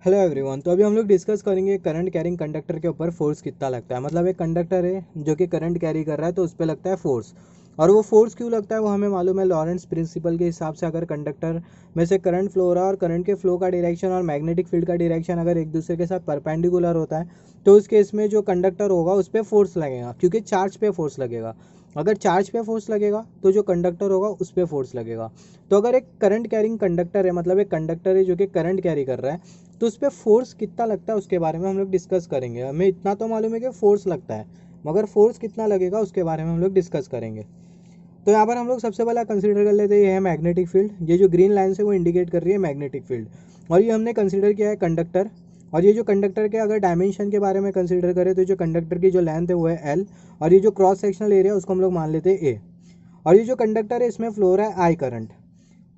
Hello everyone. तो अभी हम लोग डिस्कस करेंगे करंट कैरिंग कंडक्टर के ऊपर फोर्स कितना लगता है। मतलब एक कंडक्टर है जो कि करंट कैरी कर रहा है तो उस पर लगता है फोर्स। और वो फोर्स क्यों लगता है वो हमें मालूम है। लॉरेंट्ज प्रिंसिपल के हिसाब से अगर कंडक्टर में से करंट फ्लो हो रहा है और करंट के फ्लो का डायरेक्शन और मैग्नेटिक फील्ड का डायरेक्शन अगर एक दूसरे के साथ परपेंडिकुलर होता है तो उस केस में जो कंडक्टर होगा उस पर फोर्स लगेगा, क्योंकि चार्ज पे फोर्स लगेगा। अगर चार्ज पे फोर्स लगेगा तो जो कंडक्टर होगा उस पर फोर्स लगेगा। तो अगर एक करंट कैरिंग कंडक्टर है, मतलब एक कंडक्टर है जो कि करंट कैरी कर रहा है, तो उस पर फोर्स कितना लगता है उसके बारे में हम लोग डिस्कस करेंगे। हमें इतना तो मालूम है कि फोर्स लगता है, मगर फोर्स कितना लगेगा उसके बारे में हम लोग डिस्कस करेंगे। तो यहाँ पर हम लोग सबसे पहला कंसीडर कर लेते हैं, ये है मैग्नेटिक फील्ड। ये जो ग्रीन लाइन से वो इंडिकेट कर रही है मैग्नेटिक फील्ड। और ये हमने कंसीडर किया है कंडक्टर। और ये जो कंडक्टर के अगर डायमेंशन के बारे में कंसीडर करें तो जो कंडक्टर की जो लेंथ है वो है एल। और ये जो क्रॉस सेक्शनल एरिया उसको हम लोग मान लेते हैं ए। और ये जो कंडक्टर है इसमें फ्लो हो रहा है आई करंट।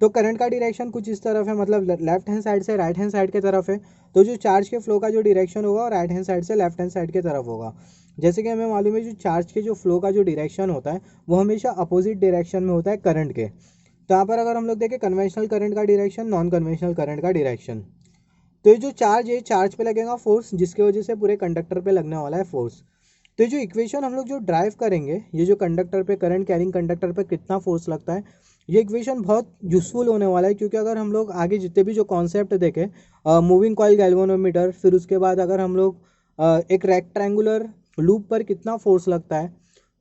तो करंट का डायरेक्शन कुछ इस तरफ है, मतलब लेफ्ट हैंड साइड से राइट हैंड साइड की तरफ है। तो जो चार्ज के फ्लो का जो डायरेक्शन होगा राइट हैंड साइड से लेफ्ट हैंड साइड की तरफ होगा। जैसे कि हमें मालूम है जो चार्ज के जो फ्लो का जो डायरेक्शन होता है वो हमेशा अपोजिट डायरेक्शन में होता है करंट के। तो यहाँ पर अगर हम लोग देखें कन्वेंशनल करंट का डायरेक्शन, नॉन कन्वेंशनल करंट का डायरेक्शन। तो ये जो चार्ज है, चार्ज पे लगेगा फोर्स, जिसकी वजह से पूरे कंडक्टर पे लगने वाला है फोर्स। तो जो इक्वेशन हम लोग जो ड्राइव करेंगे, ये जो कंडक्टर पे करंट कैरिंग कंडक्टर पे कितना फोर्स लगता है, ये इक्वेशन बहुत यूजफुल होने वाला है। क्योंकि अगर हम लोग आगे जितने भी जो कॉन्सेप्ट देखें, मूविंग कॉइल गैल्वेनोमीटर, फिर उसके बाद अगर हम लोग एक रेक्टेंगुलर लूप पर कितना फोर्स लगता है,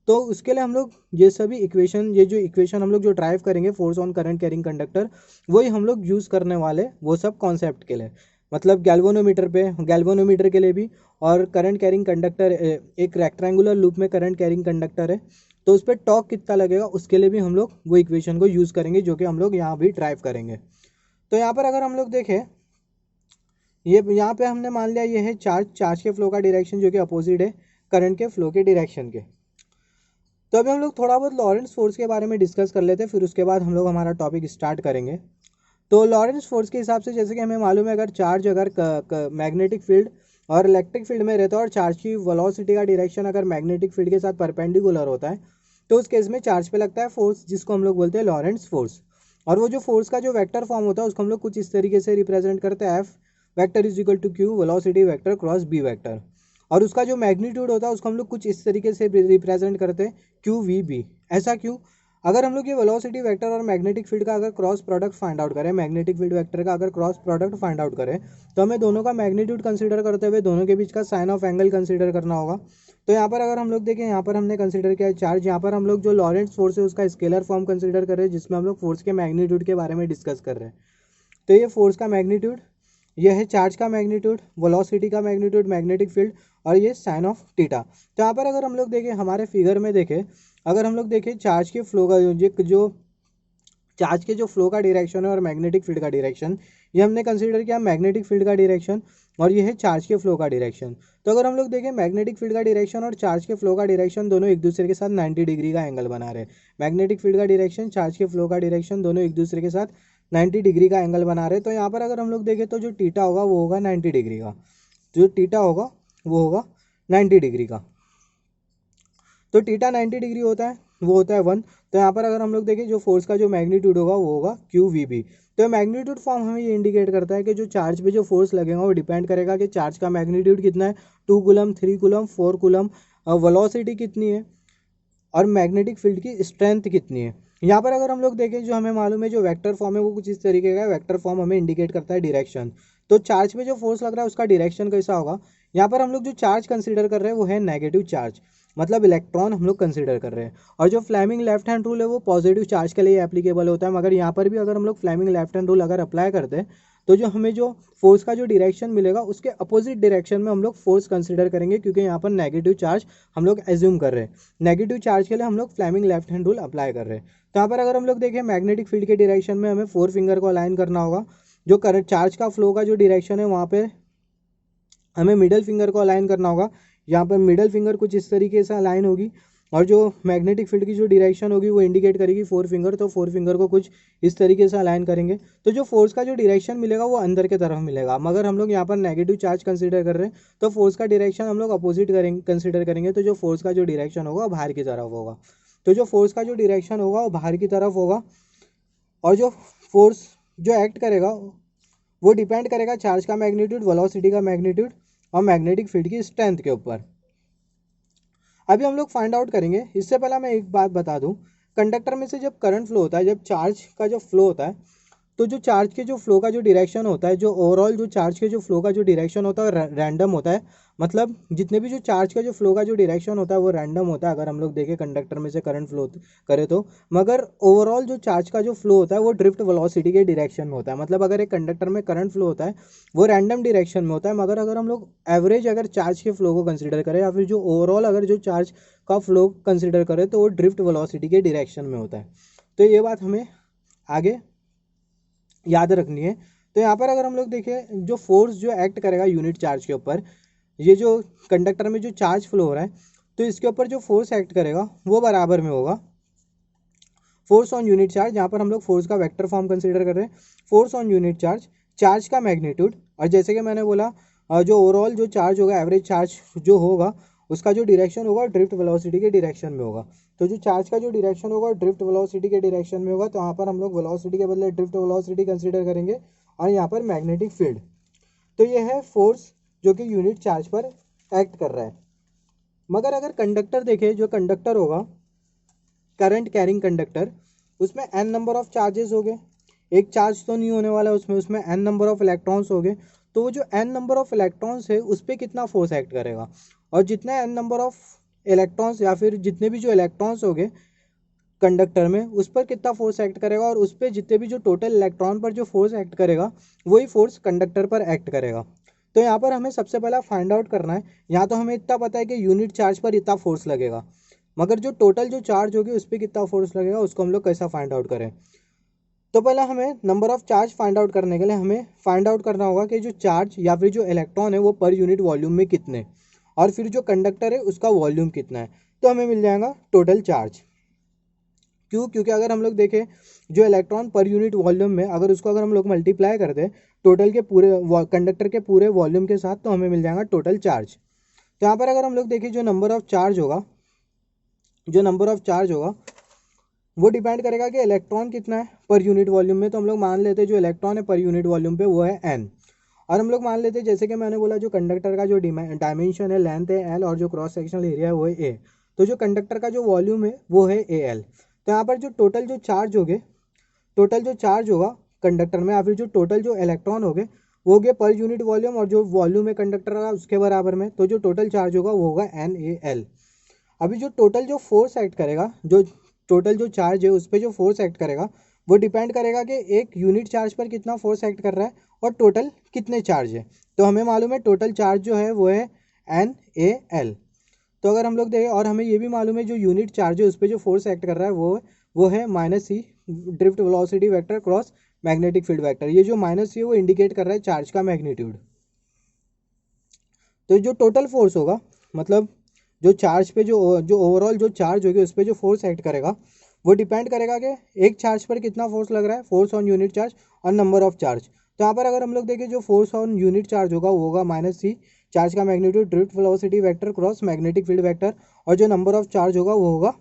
तो उसके लिए हम लोग ये सभी इक्वेशन, ये जो इक्वेशन हम लोग जो ड्राइव करेंगे force on current carrying conductor, वही हम लोग यूज़ करने वाले वो सब कॉन्सेप्ट के लिए। मतलब गैल्वेनोमीटर पे, गैल्वेनोमीटर के लिए भी। और करंट कैरिंग कंडक्टर, एक रेक्टेंगुलर लूप में करंट कैरिंग कंडक्टर है तो उस पर टॉर्क कितना लगेगा उसके लिए भी हम लोग वो इक्वेशन को यूज़ करेंगे, जो कि हम लोग यहाँ भी ड्राइव करेंगे। तो यहाँ पर अगर हम लोग देखें, ये यहाँ पे हमने मान लिया ये है चार्ज, चार्ज के फ्लो का डायरेक्शन जो कि अपोजिट है करंट के फ्लो के डायरेक्शन के। तो अभी हम लोग थोड़ा बहुत लॉरेंस फोर्स के बारे में डिस्कस कर लेते हैं, फिर उसके बाद हम लोग हमारा टॉपिक स्टार्ट करेंगे। तो लॉरेंस फोर्स के हिसाब से जैसे कि हमें मालूम है, अगर चार्ज अगर मैग्नेटिक फील्ड और इलेक्ट्रिक फील्ड में रहता है और चार्ज की वेलोसिटी का डायरेक्शन अगर मैग्नेटिक फील्ड के साथ परपेंडिकुलर होता है तो उस केस में चार्ज पे लगता है फोर्स, जिसको हम लोग बोलते हैं लॉरेंस फोर्स। और वो जो फोर्स का जो वेक्टर फॉर्म होता है उसको हम लोग कुछ इस तरीके से रिप्रेजेंट करते हैं, F vector is equal to Q velocity vector cross B vector. और उसका जो मैग्नीट्यूड होता है उसको हम लोग कुछ इस तरीके से रिप्रेजेंट करते हैं, क्यू वी बी। ऐसा क्यों? अगर हम लोग ये वेलोसिटी वेक्टर और मैग्नेटिक फील्ड का अगर क्रॉस प्रोडक्ट फाइंड आउट करें, मैग्नेटिक फील्ड वेक्टर का अगर क्रॉस प्रोडक्ट फाइंड आउट करें, तो हमें दोनों का मैग्नीट्यूड कंसीडर करते हुए दोनों के बीच का साइन ऑफ एंगल कंसीडर करना होगा। तो यहाँ पर अगर हम लोग देखें, यहाँ पर हमने कंसीडर किया है चार्ज, यहाँ पर हम लोग जो लॉरेंट्ज फोर्स है उसका स्केलर फॉर्म कंसीडर कर रहे हैं, जिसमें हम लोग फोर्स के मैग्नीट्यूड के बारे में डिस्कस कर रहे हैं। तो ये फोर्स का मैग्नीट्यूड, ये है चार्ज का मैग्नीट्यूड, वेलोसिटी का मैग्नीट्यूड, मैग्नेटिक फील्ड, और ये साइन ऑफ थीटा। तो यहाँ पर अगर हम लोग देखें हमारे फिगर में देखें, अगर हम लोग देखें चार्ज के फ्लो का जो चार्ज के जो फ्लो का डायरेक्शन है और मैग्नेटिक फील्ड का डायरेक्शन, ये हमने कंसीडर किया मैग्नेटिक फील्ड का डायरेक्शन, और ये है चार्ज के फ्लो का डायरेक्शन। तो अगर हम लोग देखें मैग्नेटिक फील्ड का डायरेक्शन और चार्ज के फ्लो का डायरेक्शन दोनों एक दूसरे के साथ 90 डिग्री का एंगल बना रहे हैं। मैग्नेटिक फील्ड का डायरेक्शन, चार्ज के फ्लो का डायरेक्शन दोनों एक दूसरे के साथ 90 डिग्री का एंगल बना रहे हैं। तो यहाँ पर अगर हम लोग देखें तो जो टीटा होगा वो होगा 90 डिग्री का, जो टीटा होगा वो होगा 90 डिग्री का। तो टीटा 90 डिग्री होता है, वो होता है 1। तो यहाँ पर अगर हम लोग देखें जो फोर्स का जो मैग्नीट्यूड होगा वो होगा क्यू वी बी। तो मैग्नीट्यूड फॉर्म हमें ये इंडिकेट करता है कि जो चार्ज पे जो फोर्स लगेगा वो डिपेंड करेगा कि चार्ज का मैग्नीट्यूड कितना है, 2 कूलम, 3 कूलम, 4 कूलम, वेलोसिटी कितनी है, और मैग्नेटिक फील्ड की स्ट्रेंथ कितनी है। यहाँ पर अगर हम लोग देखें जो हमें मालूम है जो वेक्टर फॉर्म है वो कुछ इस तरीके का है। वेक्टर फॉर्म हमें इंडिकेट करता है डायरेक्शन। तो चार्ज पे जो फोर्स लग रहा है उसका डायरेक्शन कैसा होगा। यहाँ पर हम लोग जो चार्ज कंसीडर कर रहे हैं वो है नेगेटिव चार्ज, मतलब इलेक्ट्रॉन हम लोग कंसीडर कर रहे हैं। और जो फ्लेमिंग लेफ्ट हैंड रूल है वो पॉजिटिव चार्ज के लिए एप्लीकेबल होता है, मगर यहाँ पर भी अगर हम लोग फ्लेमिंग लेफ्ट हैंड रूल अगर अप्लाई करते हैं तो जो हमें जो फोर्स का जो डायरेक्शन मिलेगा उसके अपोजिट डायरेक्शन में हम लोग फोर्स कंसीडर करेंगे, क्योंकि यहाँ पर नेगेटिव चार्ज हम लोग एज्यूम कर रहे हैं। नेगेटिव चार्ज के लिए हम लोग Fleming left hand rule apply कर रहे हैं। तो यहाँ पर अगर हम लोग देखें मैग्नेटिक फील्ड के डायरेक्शन में हमें 4 फिंगर को अलाइन करना होगा। जो करंट चार्ज का फ्लो का जो डायरेक्शन है वहाँ पे हमें मिडल फिंगर को अलाइन करना होगा। यहाँ पर मिडल फिंगर कुछ इस तरीके से अलाइन होगी, और जो मैग्नेटिक फील्ड की जो डायरेक्शन होगी वो इंडिकेट करेगी 4 फिंगर, तो 4 फिंगर को कुछ इस तरीके से अलाइन करेंगे। तो जो फोर्स का जो डायरेक्शन मिलेगा वो अंदर के तरफ मिलेगा, मगर हम लोग यहाँ पर नेगेटिव चार्ज कंसीडर कर रहे हैं तो फोर्स का डायरेक्शन हम लोग अपोजिट करेंगे, कंसीडर करेंगे। तो जो फोर्स का जो डायरेक्शन होगा वो बाहर की तरफ होगा। तो जो फोर्स का जो डायरेक्शन होगा वो बाहर की तरफ होगा, और जो फोर्स जो एक्ट करेगा वो डिपेंड करेगा चार्ज का मैग्नीट्यूड, वेलोसिटी का मैग्नीट्यूड और मैग्नेटिक फील्ड की स्ट्रेंथ के ऊपर। अभी हम लोग फाइंड आउट करेंगे। इससे पहले मैं एक बात बता दूं, कंडक्टर में से जब करंट फ्लो होता है, जब चार्ज का जो फ्लो होता है, तो जो चार्ज के जो फ्लो का जो डायरेक्शन होता है, जो ओवरऑल जो चार्ज के जो फ्लो का जो डायरेक्शन होता है रैंडम होता है। मतलब जितने भी जो चार्ज का जो फ्लो का जो डायरेक्शन होता है वो रैंडम होता है, अगर हम लोग देखें कंडक्टर में से करंट फ्लो करे तो। मगर ओवरऑल जो चार्ज का जो फ्लो होता है वो ड्रिफ्ट वेलोसिटी के डायरेक्शन में होता है। मतलब अगर एक कंडक्टर में करंट फ्लो होता है वो रैंडम डायरेक्शन में होता है, मगर अगर हम लोग एवरेज अगर चार्ज के फ्लो को कंसिडर करें या फिर जो ओवरऑल अगर जो चार्ज का फ्लो कंसिडर करें तो वो ड्रिफ्ट वेलोसिटी के डायरेक्शन में होता है। तो ये बात हमें आगे याद रखनी है। तो यहाँ पर अगर हम लोग देखें, जो फोर्स जो एक्ट करेगा यूनिट चार्ज के ऊपर, ये जो कंडक्टर में जो चार्ज फ्लो हो रहा है तो इसके ऊपर जो फोर्स एक्ट करेगा वो बराबर में होगा फोर्स ऑन यूनिट चार्ज। यहाँ पर हम लोग फोर्स का वेक्टर फॉर्म कंसीडर कर रहे हैं, force on unit charge, charge का मैग्नीट्यूड, और जैसे कि मैंने बोला जो ओवरऑल जो चार्ज होगा, एवरेज चार्ज जो होगा उसका जो डायरेक्शन होगा ड्रिफ्ट वेलोसिटी के डायरेक्शन में होगा। तो जो चार्ज का जो डायरेक्शन होगा ड्रिफ्ट वेलोसिटी के डायरेक्शन में होगा, तो यहाँ पर हम लोग वेलोसिटी के बदले ड्रिफ्ट वेलोसिटी कंसीडर करेंगे। और यहाँ पर मैग्नेटिक फील्ड, तो ये है फोर्स जो कि यूनिट चार्ज पर एक्ट कर रहा है। मगर अगर कंडक्टर देखें, जो कंडक्टर होगा करंट कैरिंग कंडक्टर, उसमें एन नंबर ऑफ चार्जेस हो गए, एक चार्ज तो नहीं होने वाला उसमें एन नंबर ऑफ इलेक्ट्रॉन्स हो गए। तो वो जो एन नंबर ऑफ इलेक्ट्रॉन्स है उस पर कितना फोर्स एक्ट करेगा, और जितने एन नंबर ऑफ इलेक्ट्रॉन्स या फिर जितने भी जो इलेक्ट्रॉन्स हो गए कंडक्टर में उस पर कितना फोर्स एक्ट करेगा, और उस पर जितने भी जो टोटल इलेक्ट्रॉन पर जो फोर्स एक्ट करेगा वही फोर्स कंडक्टर पर एक्ट करेगा। तो यहाँ पर हमें सबसे पहला फाइंड आउट करना है। यहाँ तो हमें इतना पता है कि यूनिट चार्ज पर इतना फोर्स लगेगा, मगर जो टोटल जो चार्ज होगी उस पर कितना फोर्स लगेगा उसको हम लोग कैसा फाइंड आउट करें। तो पहले हमें number of charge find out करने के लिए हमें फाइंड आउट करना होगा कि जो चार्ज या फिर जो इलेक्ट्रॉन है वो पर यूनिट वॉल्यूम में कितने, और फिर जो कंडक्टर है उसका वॉल्यूम कितना है। तो हमें मिल जाएगा टोटल चार्ज। क्योंकि अगर हम लोग देखें जो इलेक्ट्रॉन पर यूनिट वॉल्यूम में अगर उसको अगर हम लोग मल्टीप्लाई कर दें टोटल के पूरे कंडक्टर के पूरे वॉल्यूम के साथ, तो हमें मिल जाएगा टोटल चार्ज। तो यहाँ पर अगर हम लोग देखें जो नंबर ऑफ चार्ज होगा वो डिपेंड करेगा कि इलेक्ट्रॉन कितना है पर यूनिट वॉल्यूम में। तो हम लोग मान लेते हैं जो इलेक्ट्रॉन है पर यूनिट वॉल्यूम पे वो है एन, और हम लोग मान लेते हैं जैसे कि मैंने बोला जो कंडक्टर का जो डायमेंशन है लेंथ है एल, और जो क्रॉस सेक्शनल एरिया है वो है ए। तो जो कंडक्टर का जो वॉल्यूम है वो है ए एल। तो यहाँ पर जो टोटल जो चार्ज होगा कंडक्टर में, या फिर जो टोटल जो इलेक्ट्रॉन हो गए वो हो गए पर यूनिट वॉल्यूम, और जो वॉल्यूम है कंडक्टर का उसके बराबर में, तो जो टोटल चार्ज होगा वो होगा एन ए एल। अभी जो टोटल जो फोर्स एक्ट करेगा, जो टोटल जो चार्ज है उस पर जो फोर्स एक्ट करेगा वो डिपेंड करेगा कि एक यूनिट चार्ज पर कितना फोर्स एक्ट कर रहा है और टोटल कितने चार्ज है। तो हमें मालूम है टोटल चार्ज जो है वो है एन ए एल। तो अगर हम लोग देखें, और हमें ये भी मालूम है जो यूनिट चार्ज है उस पर जो फोर्स एक्ट कर रहा है वो है minus C drift velocity vector cross magnetic field vector. ये जो माइनस सी है वो इंडिकेट कर रहा है चार्ज का मैग्नीट्यूड। तो जो टोटल फोर्स होगा, मतलब जो चार्ज पे जो ओवरऑल जो चार्ज होगी उस पर जो फोर्स एक्ट करेगा वो डिपेंड करेगा कि एक चार्ज पर कितना फोर्स लग रहा है, फोर्स ऑन यूनिट चार्ज और नंबर ऑफ चार्ज। तो यहाँ पर अगर हम लोग देखें जो फोर्स ऑन यूनिट चार्ज होगा वो होगा माइनस सी चार्ज का magnitude drift velocity vector cross magnetic field vector, और जो नंबर ऑफ चार्ज होगा वो होगा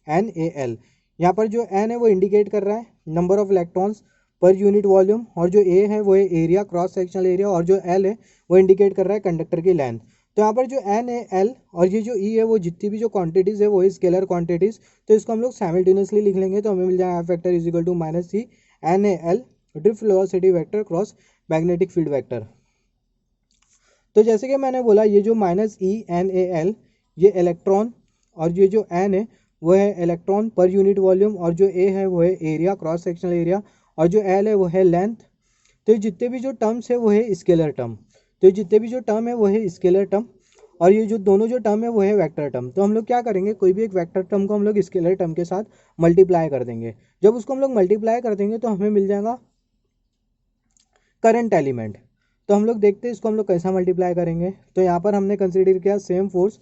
एन ए एल। यहाँ पर जो एन है वो इंडिकेट कर रहा है number of electrons per unit volume, और जो ए है वो है एरिया क्रॉस सेक्शनल एरिया, और जो एल है वो इंडिकेट कर रहा है कंडक्टर की लेंथ। तो यहाँ पर जो एन ए एल और ये जो ई है वो जितनी भी जो क्वांटिटीज़ है वो है स्केलर क्वांटिटीज़, तो इसको हम लोग साइमल्टेनियसली लिख लेंगे। तो हमें मिल जाएगा F vector is equal to minus C N A L drift velocity vector cross magnetic field vector. तो जैसे कि मैंने बोला ये जो minus E N A L ये इलेक्ट्रॉन, और ये जो एन है वो है इलेक्ट्रॉन पर यूनिट वॉल्यूम, और जो ए है वो है एरिया क्रॉस सेक्शनल एरिया, और जो एल है वो है लेंथ। तो जितने भी जो टर्म्स है वो है स्केलर टर्म, तो जितने भी जो टर्म है वो है स्केलर टर्म, और ये जो दोनों जो टर्म है वो है वेक्टर टर्म। तो हम लोग क्या करेंगे, कोई भी एक वेक्टर टर्म को हम लोग स्केलर टर्म के साथ मल्टीप्लाई कर देंगे। जब उसको हम लोग मल्टीप्लाई कर देंगे तो हमें मिल जाएगा करंट एलिमेंट। तो हम लोग देखते हैं इसको हम लोग कैसा मल्टीप्लाई करेंगे। तो यहाँ पर हमने कंसिडर किया सेम फोर्स,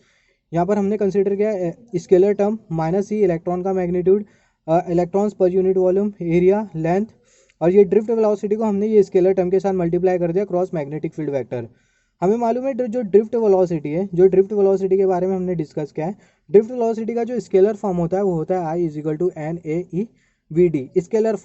यहाँ पर हमने कंसिडर किया स्केलर टर्म माइनस सी इलेक्ट्रॉन का magnitude, electrons per unit volume, area, length, और ये ड्रिफ्ट वेलोसिटी को हमने ये स्केलर टर्म के साथ मल्टीप्लाई कर दिया क्रॉस मैग्नेटिक फील्ड वेक्टर। हमें मालूम है जो ड्रिफ्ट वेलोसिटी है, जो ड्रिफ्ट वेलोसिटी के बारे में हमने डिस्कस किया है, ड्रिफ्ट वेलोसिटी का जो स्केलर फॉर्म होता है वो होता है I is equal to N A E V D scalar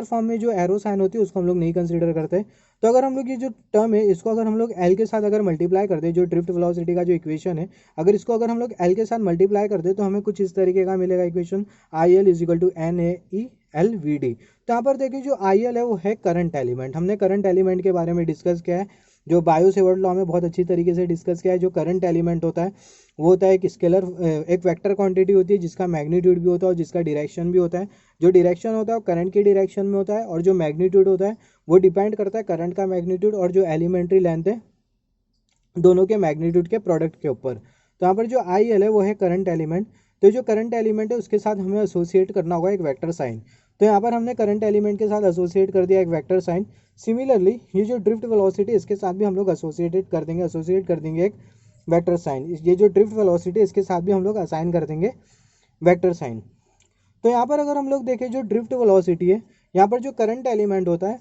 form में जो एरो साइन होती है उसको हम लोग नहीं कंसीडर करते। तो अगर हम लोग ये जो टर्म है इसको अगर हम लोग एल के साथ अगर मल्टीप्लाई कर दे, जो ड्रिफ्ट वेलोसिटी का जो इक्वेशन है अगर इसको अगर हम लोग एल के साथ मल्टीप्लाई कर दे तो हमें कुछ इस तरीके का मिलेगा equation, I L is equal to N A E L V D. तो यहाँ पर देखिए जो आई एल है वो है करंट एलिमेंट। हमने करंट एलिमेंट के बारे में डिस्कस किया है, जो बायो सेवर्ट लॉ में बहुत अच्छी तरीके से डिस्कस किया है। जो करंट एलिमेंट होता है वो होता है एक स्केलर, एक वेक्टर क्वांटिटी होती है जिसका मैग्नीट्यूड भी होता है और जिसका डायरेक्शन भी होता है। जो डायरेक्शन होता है वो करंट की डायरेक्शन में होता है और जो मैग्नीट्यूड होता है वो डिपेंड करता है करंट का मैग्नीट्यूड और जो एलिमेंट्री लेंथ है दोनों के मैग्नीट्यूड के प्रोडक्ट के ऊपर। तो यहाँ पर जो आई एल है वो है करंट एलिमेंट। तो जो करंट एलिमेंट है उसके साथ हमें एसोसिएट करना होगा एक वेक्टर साइन। तो यहाँ पर हमने करंट एलिमेंट के साथ एसोसिएट कर दिया एक वेक्टर साइन। सिमिलरली ये जो ड्रिफ्ट वेलोसिटी इसके साथ भी हम लोग एसोसिएट कर देंगे एक वेक्टर साइन। ये जो ड्रिफ्ट वेलोसिटी इसके साथ भी हम लोग असाइन कर देंगे वेक्टर साइन। तो यहाँ पर अगर हम लोग देखें जो ड्रिफ्ट वेलोसिटी है, यहाँ पर जो करंट एलिमेंट होता है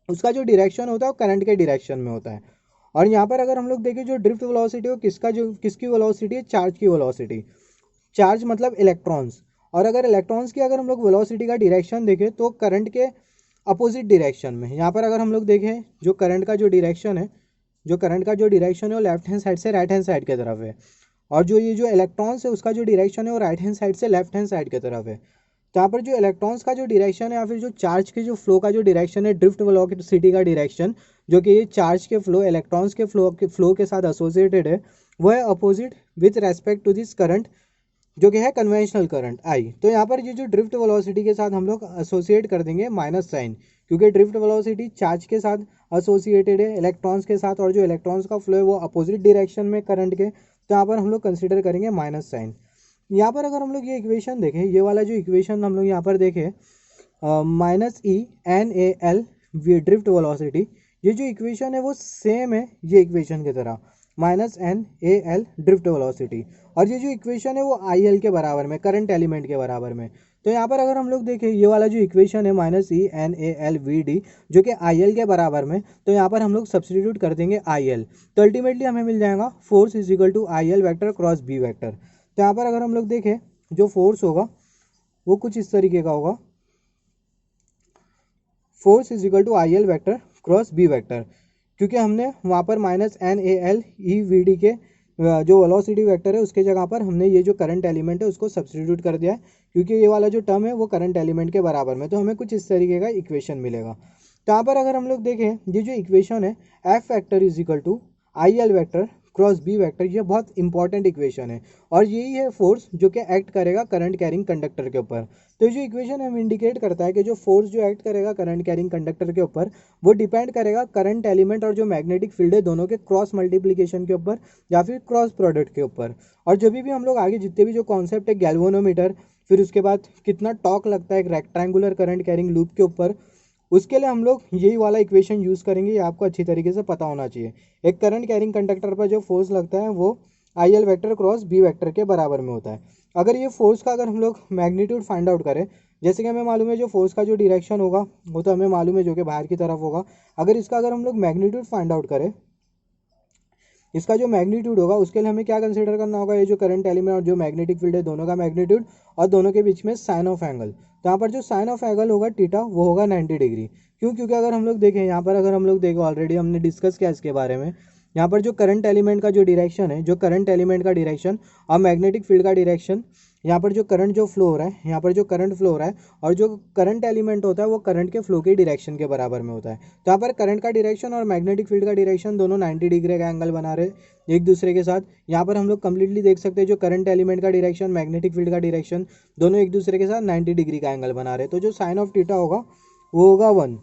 उसका जो डायरेक्शन होता है वो करंट के डायरेक्शन में होता है। और यहाँ पर अगर हम लोग देखें जो ड्रिफ्ट वेलोसिटी हो किसकी वेलोसिटी है, चार्ज की वेलोसिटी। चार्ज मतलब इलेक्ट्रॉन्स, और अगर इलेक्ट्रॉन्स की अगर हम लोग वेलोसिटी का डायरेक्शन देखें तो करंट के अपोजिट डायरेक्शन में। यहाँ पर अगर हम लोग देखें जो करंट का जो डायरेक्शन है वो लेफ्ट हैंड साइड से राइट हैंड साइड की तरफ है, और जो ये जो इलेक्ट्रॉन्स है उसका जो डायरेक्शन है वो राइट हैंड साइड से लेफ्ट हैंड साइड की तरफ है। तो यहाँ पर जो इलेक्ट्रॉन्स का जो डायरेक्शन है या फिर जो चार्ज के जो फ्लो का जो डायरेक्शन है, ड्रिफ्ट वेलोसिटी का डायरेक्शन, जो कि ये चार्ज के फ्लो इलेक्ट्रॉन्स के फ्लो के साथ एसोसिएटेड है, वो है opposite with respect to this current जो कि है कन्वेंशनल करंट आई। तो यहाँ पर ये जो ड्रिफ्ट वेलोसिटी के साथ हम लोग एसोसिएट कर देंगे माइनस साइन, क्योंकि ड्रिफ्ट वेलोसिटी चार्ज के साथ एसोसिएटेड है इलेक्ट्रॉन्स के साथ, और जो इलेक्ट्रॉन्स का फ्लो है वो अपोजिट डायरेक्शन में करंट के। तो यहाँ पर हम लोग कंसिडर करेंगे माइनस साइन। यहाँ पर अगर हम लोग ये इक्वेशन देखें, ये वाला जो इक्वेशन हम लोग यहाँ पर देखें minus E N A L drift velocity, ये जो इक्वेशन है वो सेम है ये इक्वेशन की तरह, minus N A L drift velocity. और ये जो इक्वेशन है वो आई एल के बराबर में, करंट एलिमेंट के बराबर में। तो यहाँ पर अगर हम लोग देखें ये वाला जो इक्वेशन है minus E N A L V D जो कि आई एल के बराबर में, तो यहाँ पर हम लोग सब्सटीट्यूट कर देंगे आई एल। तो अल्टीमेटली हमें मिल जाएगा force is equal to I L vector cross B vector. तो यहाँ पर अगर हम लोग देखें जो फोर्स होगा वो कुछ इस तरीके का होगा, force is equal to I L vector cross B vector, क्योंकि हमने वहाँ पर minus N A L E V D के जो वेलोसिटी वेक्टर है उसके जगह पर हमने ये जो करंट एलिमेंट है उसको सब्सटीट्यूट कर दिया है, क्योंकि ये वाला जो टर्म है वो करंट एलिमेंट के बराबर में। तो हमें कुछ इस तरीके का इक्वेशन मिलेगा। तो यहाँ पर अगर हम लोग देखें ये जो इक्वेशन है F vector is equal to I L vector cross B vector, ये बहुत इंपॉर्टेंट इक्वेशन है और यही है फोर्स जो कि एक्ट करेगा करंट कैरिंग कंडक्टर के ऊपर। तो जो इक्वेशन हमें इंडिकेट करता है कि जो फोर्स जो एक्ट करेगा करंट कैरिंग कंडक्टर के ऊपर वो डिपेंड करेगा करंट एलिमेंट और जो मैग्नेटिक फील्ड है दोनों के क्रॉस मल्टीप्लिकेशन के ऊपर या फिर क्रॉस प्रोडक्ट के ऊपर। और जब भी हम लोग आगे जितने भी जो कॉन्सेप्ट है गैल्वेनोमीटर, फिर उसके बाद कितना टॉर्क लगता है एक रेक्टेंगुलर करंट कैरिंग लूप के ऊपर, उसके लिए हम लोग यही वाला इक्वेशन यूज़ करेंगे। ये आपको अच्छी तरीके से पता होना चाहिए। एक करंट कैरिंग कंडक्टर पर जो फोर्स लगता है वो I L vector cross B vector के बराबर में होता है। अगर ये फोर्स का अगर हम लोग मैग्नीट्यूड फाइंड आउट करें, जैसे कि हमें मालूम है जो फोर्स का जो डायरेक्शन होगा वो तो हमें मालूम है जो कि बाहर की तरफ होगा। अगर इसका अगर हम लोग मैग्नीट्यूड फाइंड आउट करें, इसका जो मैग्नीट्यूड होगा उसके लिए हमें क्या कंसीडर करना होगा, ये जो करंट एलिमेंट और जो मैग्नेटिक फील्ड है दोनों का मैग्नीट्यूड और दोनों के बीच में साइन ऑफ एंगल। तो यहाँ पर जो साइन ऑफ एंगल होगा थीटा वो होगा 90 डिग्री। क्यों? क्योंकि अगर हम लोग देखें यहाँ पर अगर हम लोग देखें ऑलरेडी हमने डिस्कस किया इसके बारे में, यहाँ पर जो करंट एलिमेंट का जो डायरेक्शन है, जो करंट एलिमेंट का डायरेक्शन और मैग्नेटिक फील्ड का डायरेक्शन, यहाँ पर जो करंट जो फ्लो हो रहा है, यहाँ पर जो करंट फ्लो हो रहा है और जो करंट एलिमेंट होता है वो करंट के फ्लो के डायरेक्शन के बराबर में होता है। तो यहाँ पर करंट का डायरेक्शन और मैग्नेटिक फील्ड का डायरेक्शन दोनों 90 डिग्री का एंगल बना रहे एक दूसरे के साथ। यहाँ पर हम लोग कंप्लीटली देख सकते हैं जो करंट एलिमेंट का डायरेक्शन मैग्नेटिक फील्ड का डायरेक्शन दोनों एक दूसरे के साथ 90 डिग्री का एंगल बना रहे। तो जो साइन ऑफ थीटा होगा वो होगा 1।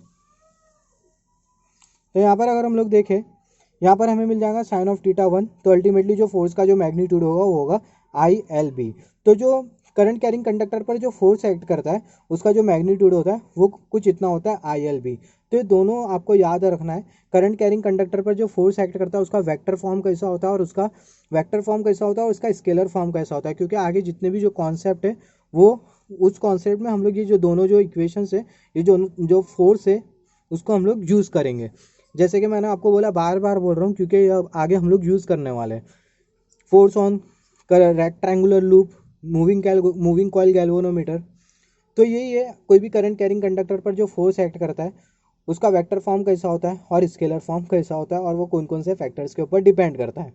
तो यहाँ पर अगर हम लोग देखें यहाँ पर हमें मिल जाएगा साइन ऑफ थीटा 1। तो अल्टीमेटली जो फोर्स का जो मैग्नीट्यूड होगा वो होगा आई एल बी। तो जो करंट कैरिंग कंडक्टर पर जो फोर्स एक्ट करता है उसका जो मैग्नीट्यूड होता है वो कुछ इतना होता है आई एल बी। तो ये दोनों आपको याद रखना है। करंट कैरिंग कंडक्टर पर जो फोर्स एक्ट करता है उसका वेक्टर फॉर्म कैसा होता है और उसका वेक्टर फॉर्म कैसा होता है और उसका स्केलर फॉर्म कैसा होता है, क्योंकि आगे जितने भी जो कॉन्सेप्ट है वो उस कॉन्सेप्ट में हम लोग ये जो दोनों जो इक्वेशंस है, ये जो फोर्स है उसको हम लोग यूज़ करेंगे। जैसे कि मैंने आपको बोला, बार बार बोल रहा हूँ क्योंकि अब आगे हम लोग यूज़ करने वाले हैं। Force on rectangular loop, moving coil galvanometer, तो यही है, कोई भी करंट कैरिंग कंडक्टर पर जो फोर्स एक्ट करता है उसका वेक्टर फॉर्म कैसा होता है और स्केलर फॉर्म कैसा होता है, और वो कौन कौन से फैक्टर्स के ऊपर डिपेंड करता है।